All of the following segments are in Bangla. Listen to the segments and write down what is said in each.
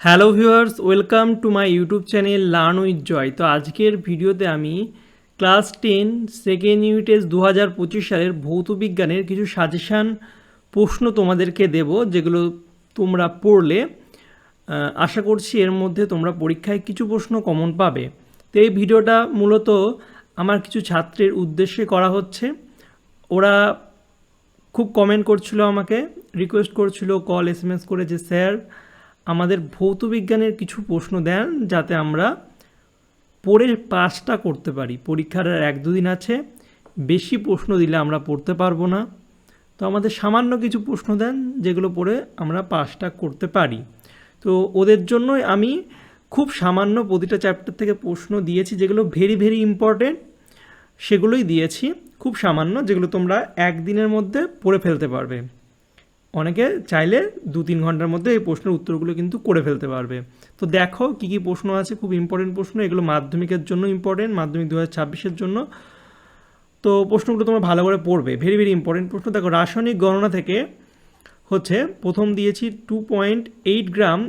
Hello viewers, welcome to my YouTube channel learn with Joy. তো আজকের ভিডিওতে আমি ক্লাস 10 সেকেন্ড ইউনিটেজ 2025 সালের ভৌত বিজ্ঞানের কিছু সাজেশান প্রশ্ন তোমাদেরকে দেব, যেগুলো তোমরা পড়লে আশা করছি এর মধ্যে তোমরা পরীক্ষায় কিছু প্রশ্ন কমন পাবে। তো এই ভিডিওটা মূলত আমার কিছু ছাত্রের উদ্দেশ্যে করা হচ্ছে। ওরা খুব কমেন্ট করছিল, আমাকে রিকোয়েস্ট করছিল কল SMS করে যে স্যার আমাদের ভৌত বিজ্ঞানের কিছু প্রশ্ন দেন যাতে আমরা পড়ে পাসটা করতে পারি। পরীক্ষার আর 1-2 দিন আছে, বেশি প্রশ্ন দিলে আমরা পড়তে পারবো না। তো আমাদের সামান্য কিছু প্রশ্ন দেন যেগুলো পড়ে আমরা পাসটা করতে পারি। তো ওদের জন্যই আমি খুব সামান্য প্রতিটা চ্যাপ্টার থেকে প্রশ্ন দিয়েছি, যেগুলো ভেরি ভেরি ইম্পর্টেন্ট সেগুলোই দিয়েছি, খুব সামান্য, যেগুলো তোমরা একদিনের মধ্যে পড়ে ফেলতে পারবে। অনেকে চাইলে 2-3 ঘন্টার মধ্যে এই প্রশ্নের উত্তরগুলো কিন্তু করে ফেলতে পারবে। তো দেখো কী কী প্রশ্ন আছে, খুব ইম্পর্টেন্ট প্রশ্ন, এগুলো মাধ্যমিকের জন্য ইম্পর্টেন্ট, মাধ্যমিক 2026-এর জন্য। তো প্রশ্নগুলো তোমরা ভালো করে পড়বে, ভেরি ভেরি ইম্পর্টেন্ট প্রশ্ন। দেখো, রাসায়নিক গণনা থেকে হচ্ছে প্রথম দিয়েছি 2.8 গ্রাম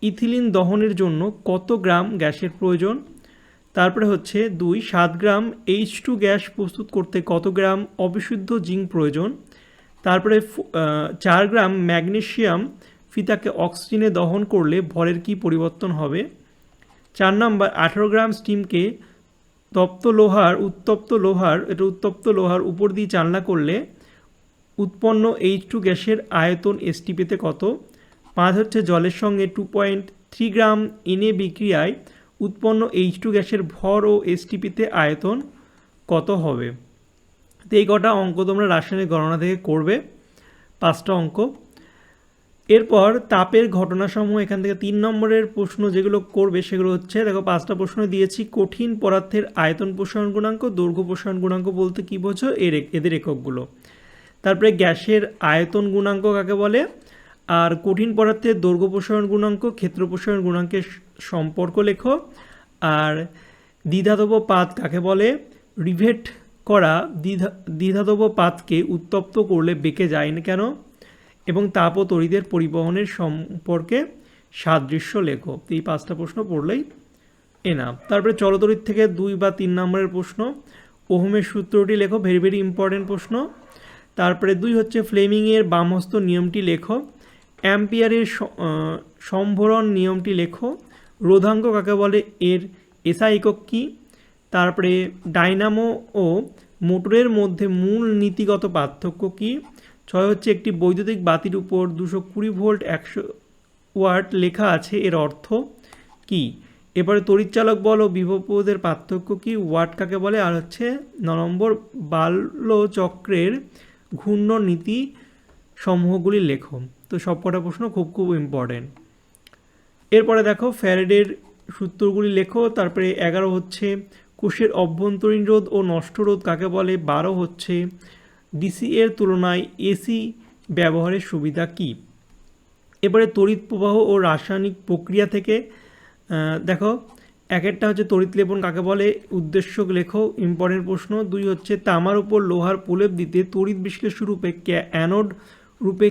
ইথিলিন দহনের জন্য কত গ্রাম গ্যাসের প্রয়োজন। তারপরে হচ্ছে 7 গ্রাম H2 গ্যাস প্রস্তুত করতে কত গ্রাম অবিশুদ্ধ জিঙ্ক প্রয়োজন। তারপরে 4 গ্রাম ম্যাগনেসিয়াম ফিতাকে অক্সিজেনে দহন করলে ভরের কী পরিবর্তন হবে। 4 নম্বর 18 গ্রাম স্টিমকে উত্তপ্ত লোহার উপর দিয়ে চালনা করলে উৎপন্ন H2 গ্যাসের আয়তন STPতে কত। 5 হচ্ছে জলের সঙ্গে 2.3 গ্রাম Na বিক্রিয়ায় উৎপন্ন H2 গ্যাসের ভর ও STPতে আয়তন কত হবে। তো এই কটা অঙ্ক তোমরা রাসায়নিক গণনা থেকে করবে, 5টা অঙ্ক। এরপর তাপের ঘটনাসমূহ, এখান থেকে 3 নম্বরের প্রশ্ন যেগুলো করবে সেগুলো হচ্ছে, দেখো 5টা প্রশ্ন দিয়েছি। কঠিন পদার্থের আয়তন প্রসারণ গুণাঙ্ক, দৈর্ঘ্য প্রসারণ গুণাঙ্ক বলতে কী বোঝো, এদের এককগুলো। তারপরে গ্যাসের আয়তন গুণাঙ্ক কাকে বলে, আর কঠিন পদার্থের দৈর্ঘ্য প্রসারণ গুণাঙ্ক, ক্ষেত্র প্রসারণ গুণাঙ্কের সম্পর্ক লেখো। আর দ্বিধাতব পাত কাকে বলে, রিভেট করা দ্বিধাতব পাতকে উত্তপ্ত করলে বেঁকে যায় না কেন, এবং তাপ ও তড়িতের পরিবহনের সম্পর্কে সাদৃশ্য লেখো। এই 5টা প্রশ্ন পড়লেই এনাফ। তারপরে চলতড়িৎ থেকে 2 বা 3 নম্বরের প্রশ্ন, ওহমের সূত্রটি লেখো, ভেরি ভেরি ইম্পর্টেন্ট প্রশ্ন। তারপরে 2 হচ্ছে ফ্লেমিংয়ের বামহস্ত নিয়মটি লেখো। অ্যাম্পিয়ারের সম্ভরণ নিয়মটি লেখো। রোধাঙ্ক কাকে বলে, এর এসআই একক কী। তারপরে ডাইনামো ও মোটরের মধ্যে মূল নীতিগত পার্থক্য কী। 6 হচ্ছে একটি বৈদ্যুতিক বাতির উপর 220 ভোল্ট 100 ওয়াট লেখা আছে, এর অর্থ কী। এবারে তড়িৎচালক বল ও বিভব প্ররোধের পার্থক্য কী, ওয়াট কাকে বলে। আর হচ্ছে 9 নম্বর বাল্যচক্রের ঘূর্ণ নীতি সমূহগুলি লেখো। তো সবকটা প্রশ্ন খুব খুব ইম্পর্টেন্ট। এরপরে দেখো ফ্যারাডের সূত্রগুলি লেখো। তারপরে 11 হচ্ছে কোষের অভ্যন্তরীণ রোধ ও নষ্ট রোধ কাকে বলে। 12 হচ্ছে ডিসি এর তুলনায় এসি ব্যবহারের সুবিধা কী। এবারে তড়িৎ প্রবাহ ও রাসায়নিক প্রক্রিয়া থেকে দেখো, একটা হচ্ছে তড়িৎ লেপন কাকে বলে, উদ্দেশ্য লেখো, ইম্পর্টেন্ট প্রশ্ন। 2 হচ্ছে তামার উপর লোহার প্রলেপ দিতে তড়িৎ বিশ্লেষণ রূপে অ্যানোড রূপে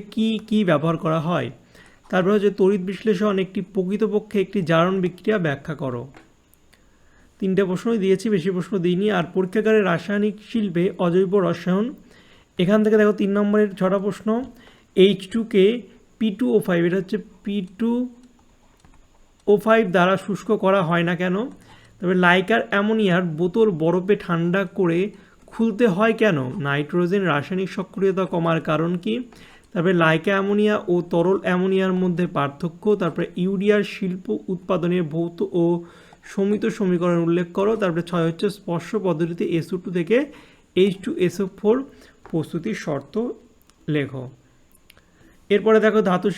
কি ব্যবহার করা হয়। তারপর হচ্ছে তড়িৎ বিশ্লেষণ প্রকৃতপক্ষে একটি জারণ বিক্রিয়া ব্যাখ্যা করো। 3টে প্রশ্নই দিয়েছি, বেশি প্রশ্ন দিইনি। আর পরীক্ষাগারে রাসায়নিক শিল্পে অজৈব রসায়ন, এখান থেকে দেখো 3 নম্বরের 6টা প্রশ্ন। H2কে P2O5, এটা হচ্ছে P2O5 দ্বারা শুষ্ক করা হয় না কেন। তবে লাইকার অ্যামোনিয়ার বোতল বরফে ঠান্ডা করে খুলতে হয় কেন। নাইট্রোজেন রাসায়নিক সক্রিয়তা কমার কারণ কি। তারপরে লাইকা অ্যামোনিয়া ও তরল অ্যামোনিয়ার মধ্যে পার্থক্য। তারপরে ইউরিয়ার শিল্প উৎপাদনের ভৌত ও সমিত সমীকরণ উল্লেখ করো। তারপরে 6 হচ্ছে স্পর্শ পদ্ধতিতে SO2 থেকে H2SO4 প্রস্তুতির শর্ত লেখো। এরপরে দেখো ধাতু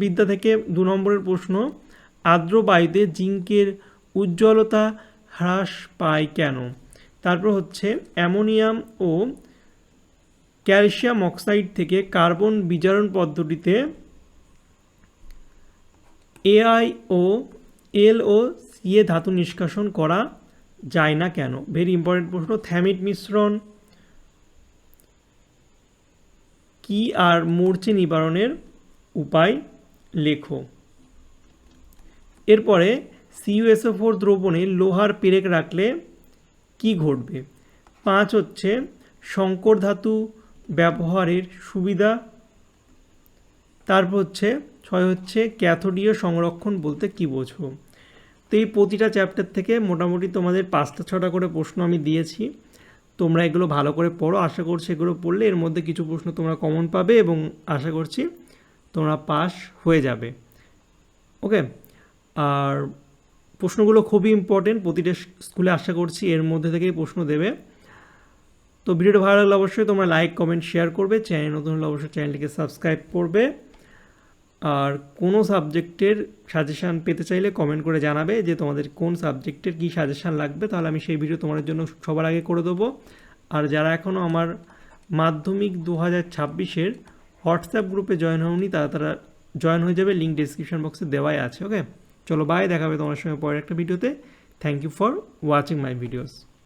বিদ্যা থেকে 2 নম্বরের প্রশ্ন, আর্দ্র বায়ুতে জিঙ্কের উজ্জ্বলতা হ্রাস পায় কেন। তারপর হচ্ছে অ্যামোনিয়াম ও ক্যালসিয়াম অক্সাইড থেকে কার্বন বিজারণ পদ্ধতিতে AI ও L ও CA ধাতু নিষ্কাশন করা যায় না কেন। ভেরি ইম্পর্টেন্ট প্রশ্ন। থ্যামিড মিশ্রণ কি আর মরচে নিবারণের উপায় লেখো। এরপরে CuSO4 দ্রবণে লোহার পেরেক রাখলে কি ঘটবে? 5 হচ্ছে সংকর ধাতু ব্যবহারের সুবিধা। তারপর হচ্ছে 6 হচ্ছে ক্যাথোডীয় সংরক্ষণ বলতে কি বোঝো? তো এই প্রতিটা চ্যাপ্টার থেকে মোটামুটি তোমাদের 5-6টা করে প্রশ্ন আমি দিয়েছি। তোমরা এগুলো ভালো করে পড়ো, আশা করছি এগুলো পড়লে এর মধ্যে কিছু প্রশ্ন তোমরা কমন পাবে এবং আশা করছি তোমরা পাস হয়ে যাবে। ওকে, আর প্রশ্নগুলো খুবই ইম্পর্টেন্ট, প্রতিটা স্কুলে আশা করছি এর মধ্যে থেকেই প্রশ্ন দেবে। তো ভিডিওটা ভালো লাগলে অবশ্যই তোমরা লাইক কমেন্ট শেয়ার করবে, চ্যানেল নতুন হলে অবশ্যই চ্যানেলটিকে সাবস্ক্রাইব করবে। আর কোনো সাবজেক্টের সাজেশান পেতে চাইলে কমেন্ট করে জানাবে যে তোমাদের কোন সাবজেক্টের কী সাজেশান লাগবে, তাহলে আমি সেই ভিডিও তোমাদের জন্য সবার আগে করে দেবো। আর যারা এখনও আমার মাধ্যমিক 2026-এর হোয়াটসঅ্যাপ গ্রুপে জয়েন হওনি তারা জয়েন হয়ে যাবে, লিঙ্ক ডিসক্রিপশন বক্সে দেওয়াই আছে। ওকে, চলো বাই, দেখা হবে তোমার সঙ্গে পরের একটা ভিডিওতে। Thank you for watching my videos.